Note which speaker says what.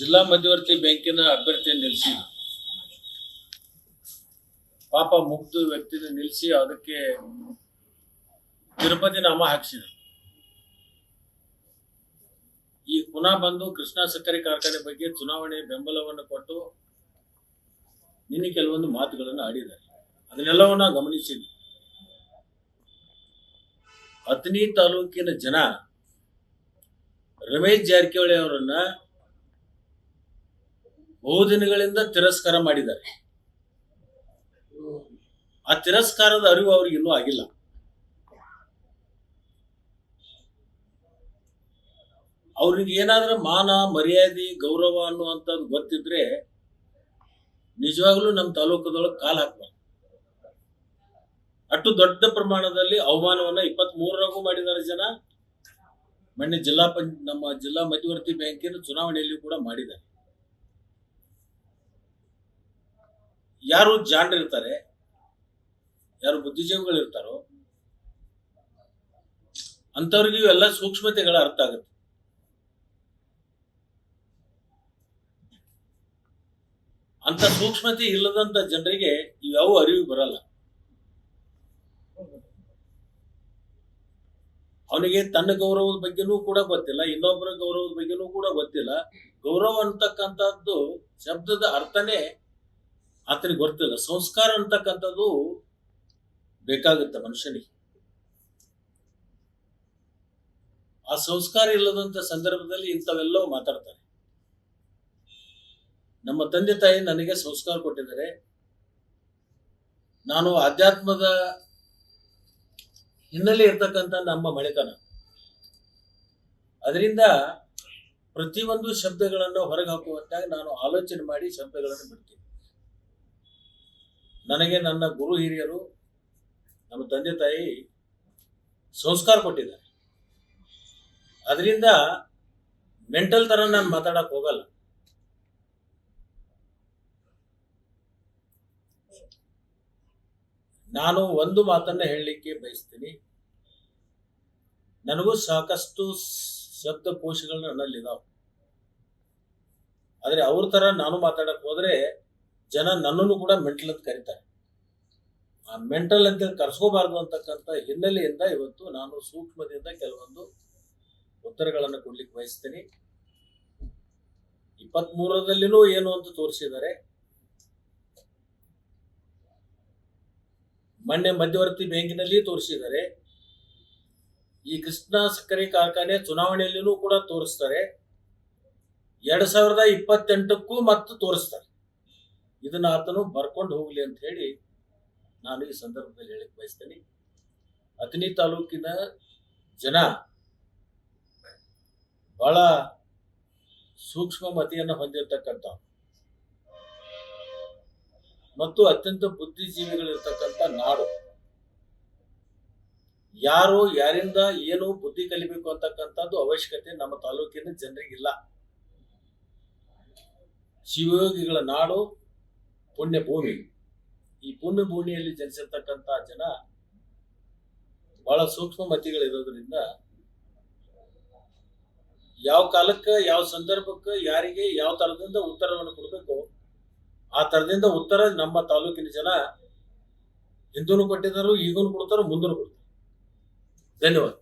Speaker 1: ಜಿಲ್ಲಾ ಮಧ್ಯವರ್ತಿ ಬ್ಯಾಂಕಿನ ಅಭ್ಯರ್ಥಿಯನ್ನು ನಿಲ್ಲಿಸಿ ಪಾಪ ಮುಗ್ಧ ವ್ಯಕ್ತಿನ ನಿಲ್ಲಿಸಿ ಅದಕ್ಕೆ ತಿರುಪತಿ ನಾಮ ಹಾಕಿಸಿದ್ರು. ಈ ಪುನಃ ಬಂದು ಕೃಷ್ಣಾ ಸಕ್ಕರೆ ಕಾರ್ಖಾನೆ ಬಗ್ಗೆ ಚುನಾವಣೆ ಬೆಂಬಲವನ್ನು ಕೊಟ್ಟು ನಿನ್ನೆ ಕೆಲವೊಂದು ಮಾತುಗಳನ್ನು ಆಡಿದ್ದಾರೆ. ಅದನ್ನೆಲ್ಲವನ್ನ ಗಮನಿಸಿದ್ವಿ. ಅಥಣಿ ತಾಲೂಕಿನ ಜನ ರಮೇಶ್ ಜಾರಕಿಹೊಳಿ ಅವರನ್ನ ಬಹುದಿನಗಳಿಂದ ತಿರಸ್ಕಾರ ಮಾಡಿದ್ದಾರೆ. ಆ ತಿರಸ್ಕಾರದ ಅರಿವು ಅವ್ರಿಗೆ ಇನ್ನೂ ಆಗಿಲ್ಲ. ಅವ್ರಿಗೆ ಏನಾದ್ರೂ ಮಾನ ಮರ್ಯಾದೆ ಗೌರವ ಅನ್ನುವಂಥದ್ದು ಗೊತ್ತಿದ್ರೆ ನಿಜವಾಗ್ಲೂ ನಮ್ಮ ತಾಲೂಕದೊಳಗೆ ಕಾಲು ಹಾಕ್ಬಾರ್ದು. ಅಷ್ಟು ದೊಡ್ಡ ಪ್ರಮಾಣದಲ್ಲಿ ಅವಮಾನವನ್ನ 23ರಾಗೂ ಮಾಡಿದ್ದಾರೆ ಜನ. ಮೊನ್ನೆ ನಮ್ಮ ಜಿಲ್ಲಾ ಮಧ್ಯವರ್ತಿ ಬ್ಯಾಂಕಿನ ಚುನಾವಣೆಯಲ್ಲಿ ಕೂಡ ಮಾಡಿದ್ದಾರೆ. ಯಾರು ಜಾಣರಿರ್ತಾರೆ, ಯಾರು ಬುದ್ಧಿಜೀವಿಗಳಿರ್ತಾರೋ ಅಂಥವ್ರಿಗೆ ಇವೆಲ್ಲ ಸೂಕ್ಷ್ಮತೆಗಳ ಅರ್ಥ ಆಗುತ್ತೆ. ಅಂತ ಸೂಕ್ಷ್ಮತೆ ಇಲ್ಲದಂತ ಜನರಿಗೆ ಇವ್ಯಾವ ಅರಿವು ಬರಲ್ಲ. ಅವನಿಗೆ ತನ್ನ ಗೌರವದ ಬಗ್ಗೆನೂ ಕೂಡ ಗೊತ್ತಿಲ್ಲ, ಇನ್ನೊಬ್ಬರ ಗೌರವದ ಬಗ್ಗೆನೂ ಕೂಡ ಗೊತ್ತಿಲ್ಲ. ಗೌರವ ಅಂತಕ್ಕಂಥದ್ದು ಶಬ್ದದ ಅರ್ಥನೇ ಆತನಿಗೆ ಗೊತ್ತಿಲ್ಲ. ಸಂಸ್ಕಾರ ಅಂತಕ್ಕಂಥದ್ದು ಬೇಕಾಗುತ್ತೆ ಮನುಷ್ಯನಿಗೆ. ಆ ಸಂಸ್ಕಾರ ಇಲ್ಲದಂತ ಸಂದರ್ಭದಲ್ಲಿ ಇಂಥವೆಲ್ಲವೂ ಮಾತಾಡ್ತಾರೆ. ನಮ್ಮ ತಂದೆ ತಾಯಿ ನನಗೆ ಸಂಸ್ಕಾರ ಕೊಟ್ಟಿದ್ದಾರೆ. ನಾನು ಆಧ್ಯಾತ್ಮದ ಹಿನ್ನೆಲೆ ಇರ್ತಕ್ಕಂಥ ನಮ್ಮ ಮನೆತನ. ಅದರಿಂದ ಪ್ರತಿಯೊಂದು ಶಬ್ದಗಳನ್ನು ಹೊರಗೆ ಹಾಕುವಂತಾಗಿ ನಾನು ಆಲೋಚನೆ ಮಾಡಿ ಶಬ್ದಗಳನ್ನು ಬಿಡ್ತೀನಿ. ನನಗೆ ನನ್ನ ಗುರು ಹಿರಿಯರು, ನಮ್ಮ ತಂದೆ ತಾಯಿ ಸಂಸ್ಕಾರ ಕೊಟ್ಟಿದ್ದಾರೆ. ಅದರಿಂದ ಮೆಂಟಲ್ ತರ ನಾನು ಮಾತಾಡಕ್ ಹೋಗಲ್ಲ. ನಾನು ಒಂದು ಮಾತನ್ನ ಹೇಳಲಿಕ್ಕೆ ಬಯಸ್ತೀನಿ. ನನಗೂ ಸಾಕಷ್ಟು ಶಬ್ದಕೋಶಗಳು ನನ್ನಲ್ಲಿದ್ದಾವೆ. ಆದರೆ ಅವ್ರ ತರ ನಾನು ಮಾತಾಡಕ್ ಹೋದ್ರೆ ಜನ ನನ್ನನ್ನು ಕೂಡ ಮೆಂಟಲ್ ಅಂತ ಕರೀತಾರೆ. ಆ ಮೆಂಟಲ್ ಅಂತ ಕರ್ಸ್ಕೋಬಾರ್ದು ಅಂತಕ್ಕಂಥ ಹಿನ್ನೆಲೆಯಿಂದ ಇವತ್ತು ನಾನು ಸೂಕ್ಷ್ಮದಿಂದ ಕೆಲವೊಂದು ಉತ್ತರಗಳನ್ನು ಕೊಡ್ಲಿಕ್ಕೆ ಬಯಸ್ತೀನಿ. 23ರಲ್ಲಿನೂ ಏನು ಅಂತ ತೋರಿಸಿದ್ದಾರೆ. ಮೊನ್ನೆ ಮಧ್ಯವರ್ತಿ ಬ್ಯಾಂಕಿನಲ್ಲಿ ತೋರಿಸಿದ್ದಾರೆ. ಈ ಕೃಷ್ಣಾ ಸಕ್ಕರೆ ಕಾರ್ಖಾನೆ ಚುನಾವಣೆಯಲ್ಲಿನೂ ಕೂಡ ತೋರಿಸ್ತಾರೆ. 2028ಕ್ಕೂ ಮತ್ತು ತೋರಿಸ್ತಾರೆ. ಇದನ್ನ ಆತನು ಬರ್ಕೊಂಡು ಹೋಗ್ಲಿ ಅಂತ ಹೇಳಿ ನಾನು ಈ ಸಂದರ್ಭದಲ್ಲಿ ಹೇಳಕ್ ಬಯಸ್ತೇನೆ. ಅಥಣಿ ತಾಲೂಕಿನ ಜನ ಬಹಳ ಸೂಕ್ಷ್ಮ ಮತಿಯನ್ನು ಹೊಂದಿರತಕ್ಕಂಥ ಮತ್ತು ಅತ್ಯಂತ ಬುದ್ಧಿಜೀವಿಗಳಿರ್ತಕ್ಕಂಥ ನಾಡು. ಯಾರು ಯಾರಿಂದ ಏನು ಬುದ್ಧಿ ಕಲಿಬೇಕು ಅಂತಕ್ಕಂಥದ್ದು ಅವಶ್ಯಕತೆ ನಮ್ಮ ತಾಲೂಕಿನ ಜನರಿಗಿಲ್ಲ. ಶಿವಯೋಗಿಗಳ ನಾಡು, ಪುಣ್ಯ ಭೂಮಿ. ಈ ಪುಣ್ಯ ಭೂಮಿಯಲ್ಲಿ ಜನಿಸಿರ್ತಕ್ಕಂಥ ಜನ ಬಹಳ ಸೂಕ್ಷ್ಮ ಮತಿಗಳಿರೋದ್ರಿಂದ ಯಾವ ಕಾಲಕ್ಕೆ ಯಾವ ಸಂದರ್ಭಕ್ಕೆ ಯಾರಿಗೆ ಯಾವ ತರದಿಂದ ಉತ್ತರವನ್ನು ಕೊಡಬೇಕು ಆ ತರದಿಂದ ಉತ್ತರ ನಮ್ಮ ತಾಲೂಕಿನ ಜನ ಹಿಂದೂ ಕೊಟ್ಟಿದ್ದಾರೆ, ಈಗೂ ಕೊಡ್ತಾರೆ, ಮುಂದೂ ಕೊಡ್ತಾರೆ. ಧನ್ಯವಾದ.